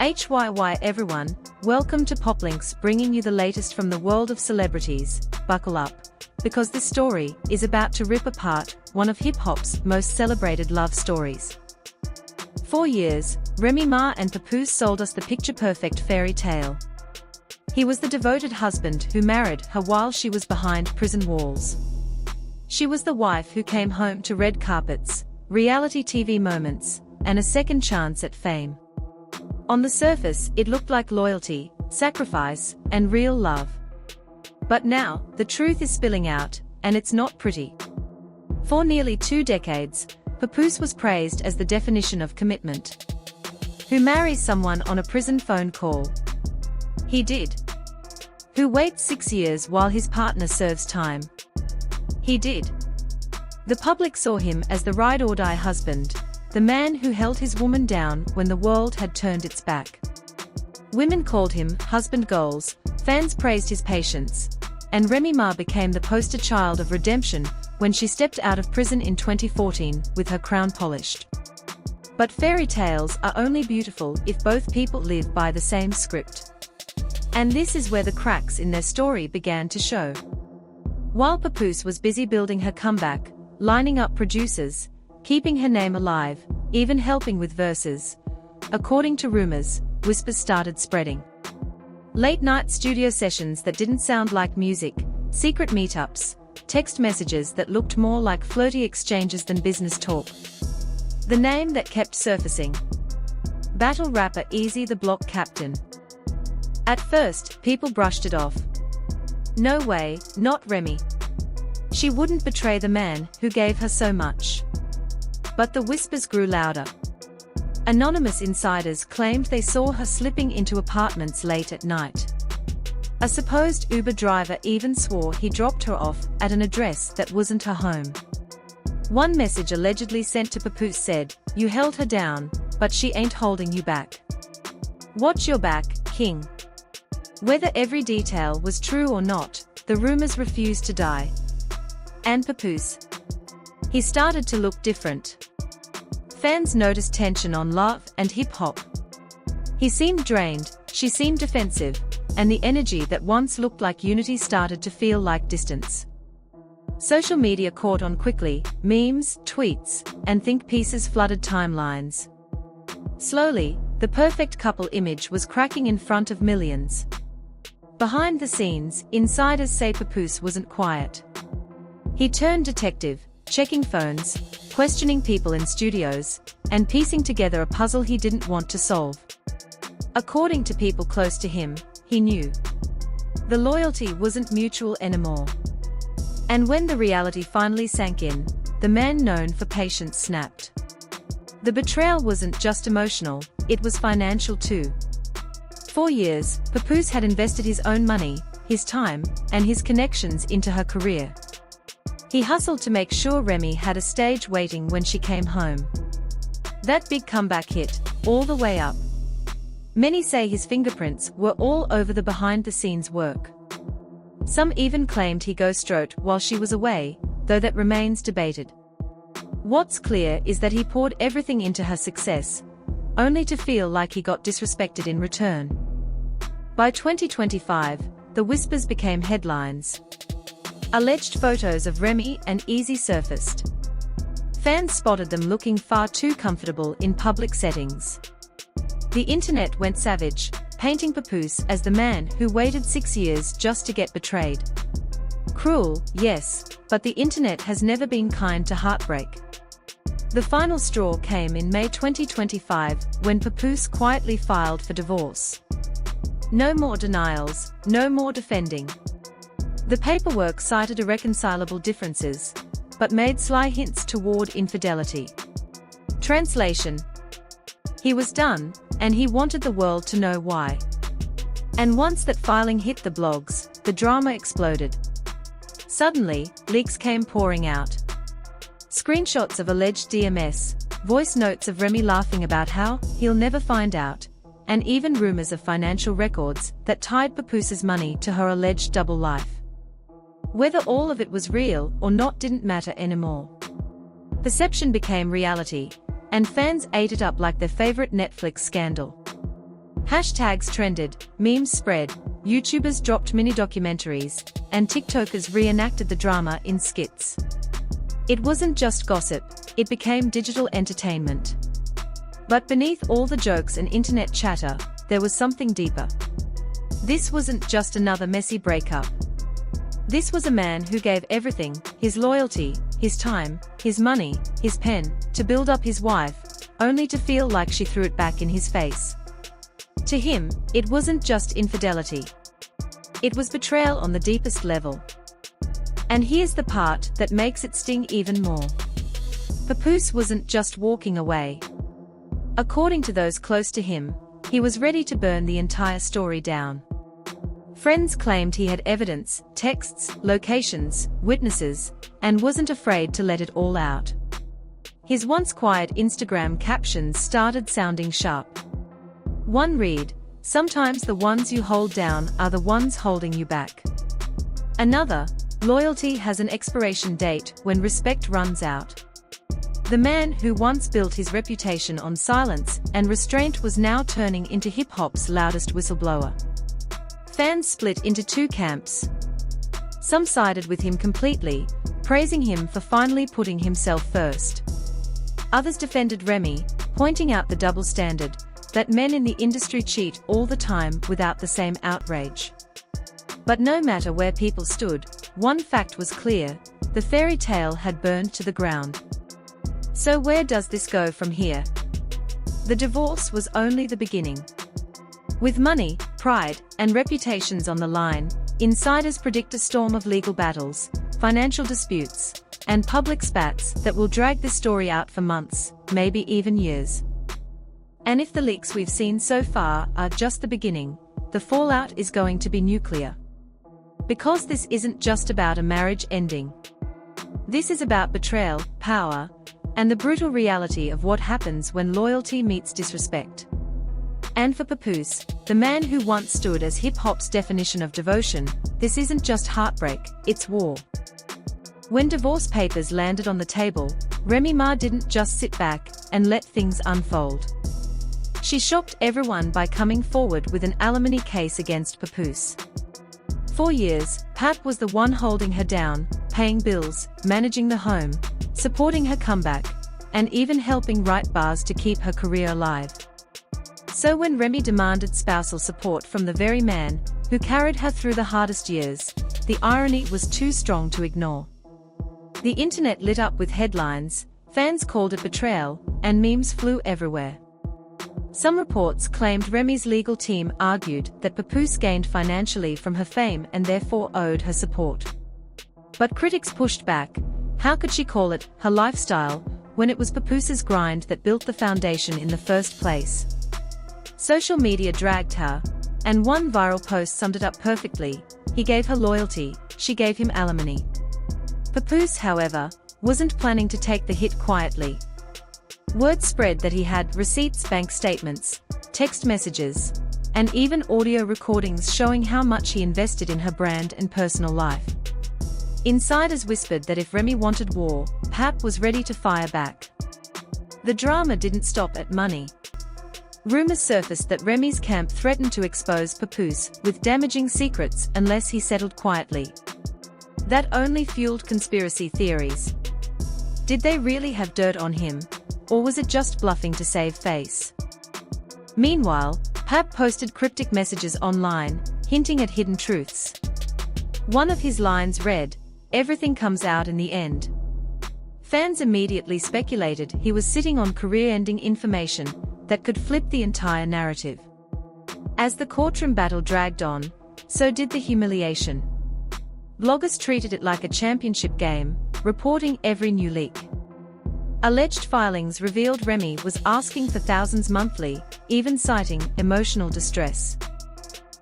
HYY everyone, welcome to Poplinks, bringing you the latest from the world of celebrities. Buckle up, because this story is about to rip apart one of hip-hop's most celebrated love stories. For years, Remy Ma and Papoose sold us the picture-perfect fairy tale. He was the devoted husband who married her while she was behind prison walls. She was the wife who came home to red carpets, reality TV moments, and a second chance at fame. On the surface, it looked like loyalty, sacrifice, and real love. But now, the truth is spilling out, and it's not pretty. For nearly 2 decades, Papoose was praised as the definition of commitment. Who marries someone on a prison phone call? He did. Who waits 6 years while his partner serves time? He did. The public saw him as the ride-or-die husband, the man who held his woman down when the world had turned its back. Women called him husband goals, fans praised his patience, and Remy Ma became the poster child of redemption when she stepped out of prison in 2014 with her crown polished. But fairy tales are only beautiful if both people live by the same script. And this is where the cracks in their story began to show. While Papoose was busy building her comeback, lining up producers, keeping her name alive, even helping with verses, according to rumors, whispers started spreading. Late-night studio sessions that didn't sound like music, secret meetups, text messages that looked more like flirty exchanges than business talk. The name that kept surfacing: battle rapper Easy the Block Captain. At first, people brushed it off. No way, not Remy. She wouldn't betray the man who gave her so much. But the whispers grew louder. Anonymous insiders claimed they saw her slipping into apartments late at night. A supposed Uber driver even swore he dropped her off at an address that wasn't her home. One message allegedly sent to Papoose said, "You held her down, but she ain't holding you back. Watch your back, king." Whether every detail was true or not, the rumors refused to die. And Papoose? He started to look different. Fans noticed tension on Love and Hip Hop. He seemed drained, she seemed defensive, and the energy that once looked like unity started to feel like distance. Social media caught on quickly, memes, tweets, and think pieces flooded timelines. Slowly, the perfect couple image was cracking in front of millions. Behind the scenes, insiders say Papoose wasn't quiet. He turned detective, checking phones, questioning people in studios, and piecing together a puzzle he didn't want to solve. According to people close to him, he knew the loyalty wasn't mutual anymore. And when the reality finally sank in, the man known for patience snapped. The betrayal wasn't just emotional, it was financial too. For years, Papoose had invested his own money, his time, and his connections into her career. He hustled to make sure Remy had a stage waiting when she came home. That big comeback hit, all the way up. Many say his fingerprints were all over the behind-the-scenes work. Some even claimed he ghost-wrote while she was away, though that remains debated. What's clear is that he poured everything into her success, only to feel like he got disrespected in return. By 2025, the whispers became headlines. Alleged photos of Remy and Easy surfaced. Fans spotted them looking far too comfortable in public settings. The internet went savage, painting Papoose as the man who waited 6 years just to get betrayed. Cruel, yes, but the internet has never been kind to heartbreak. The final straw came in May 2025 when Papoose quietly filed for divorce. No more denials, no more defending. The paperwork cited irreconcilable differences, but made sly hints toward infidelity. Translation: he was done, and he wanted the world to know why. And once that filing hit the blogs, the drama exploded. Suddenly, leaks came pouring out. Screenshots of alleged DMS, voice notes of Remy laughing about how he'll never find out, and even rumors of financial records that tied Papoose's money to her alleged double life. Whether all of it was real or not didn't matter anymore. Perception became reality, and fans ate it up like their favorite Netflix scandal. Hashtags trended, memes spread, YouTubers dropped mini-documentaries, and TikTokers reenacted the drama in skits. It wasn't just gossip, it became digital entertainment. But beneath all the jokes and internet chatter, there was something deeper. This wasn't just another messy breakup. This was a man who gave everything, his loyalty, his time, his money, his pen, to build up his wife, only to feel like she threw it back in his face. To him, it wasn't just infidelity. It was betrayal on the deepest level. And here's the part that makes it sting even more. Papoose wasn't just walking away. According to those close to him, he was ready to burn the entire story down. Friends claimed he had evidence, texts, locations, witnesses, and wasn't afraid to let it all out. His once quiet Instagram captions started sounding sharp. One read, "Sometimes the ones you hold down are the ones holding you back." Another, "Loyalty has an expiration date when respect runs out." The man who once built his reputation on silence and restraint was now turning into hip-hop's loudest whistleblower. Fans split into two camps. Some sided with him completely, praising him for finally putting himself first. Others defended Remy, pointing out the double standard, that men in the industry cheat all the time without the same outrage. But no matter where people stood, one fact was clear: the fairy tale had burned to the ground. So where does this go from here? The divorce was only the beginning. With money, pride, and reputations on the line, insiders predict a storm of legal battles, financial disputes, and public spats that will drag this story out for months, maybe even years. And if the leaks we've seen so far are just the beginning, the fallout is going to be nuclear. Because this isn't just about a marriage ending. This is about betrayal, power, and the brutal reality of what happens when loyalty meets disrespect. And for Papoose, the man who once stood as hip-hop's definition of devotion, this isn't just heartbreak, it's war. When divorce papers landed on the table, Remy Ma didn't just sit back and let things unfold. She shocked everyone by coming forward with an alimony case against Papoose. For years, Pap was the one holding her down, paying bills, managing the home, supporting her comeback, and even helping write bars to keep her career alive. So when Remy demanded spousal support from the very man who carried her through the hardest years, the irony was too strong to ignore. The internet lit up with headlines, fans called it betrayal, and memes flew everywhere. Some reports claimed Remy's legal team argued that Papoose gained financially from her fame and therefore owed her support. But critics pushed back. How could she call it her lifestyle when it was Papoose's grind that built the foundation in the first place? Social media dragged her, and one viral post summed it up perfectly: he gave her loyalty, she gave him alimony. Papoose, however, wasn't planning to take the hit quietly. Word spread that he had receipts, bank statements, text messages, and even audio recordings showing how much he invested in her brand and personal life. Insiders whispered that if Remy wanted war, Pap was ready to fire back. The drama didn't stop at money. Rumors surfaced that Remy's camp threatened to expose Papoose with damaging secrets unless he settled quietly. That only fueled conspiracy theories. Did they really have dirt on him? Or was it just bluffing to save face? Meanwhile, Pap posted cryptic messages online, hinting at hidden truths. One of his lines read, "Everything comes out in the end." Fans immediately speculated he was sitting on career-ending information that could flip the entire narrative. As the courtroom battle dragged on, so did the humiliation. Bloggers treated it like a championship game, reporting every new leak. Alleged filings revealed Remy was asking for thousands monthly, even citing emotional distress.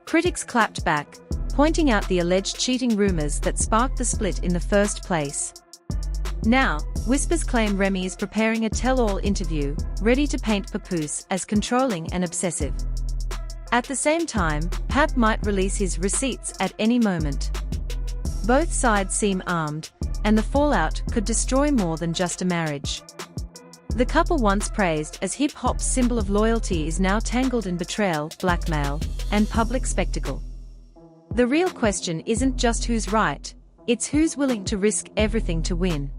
Critics clapped back, pointing out the alleged cheating rumors that sparked the split in the first place. Now, whispers claim Remy is preparing a tell-all interview, ready to paint Papoose as controlling and obsessive. At the same time, Pap might release his receipts at any moment. Both sides seem armed, and the fallout could destroy more than just a marriage. The couple once praised as hip-hop's symbol of loyalty is now tangled in betrayal, blackmail, and public spectacle. The real question isn't just who's right, it's who's willing to risk everything to win.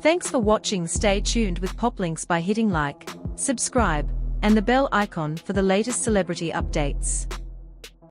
Thanks for watching. Stay tuned with Poplinks by hitting like, subscribe, and the bell icon for the latest celebrity updates.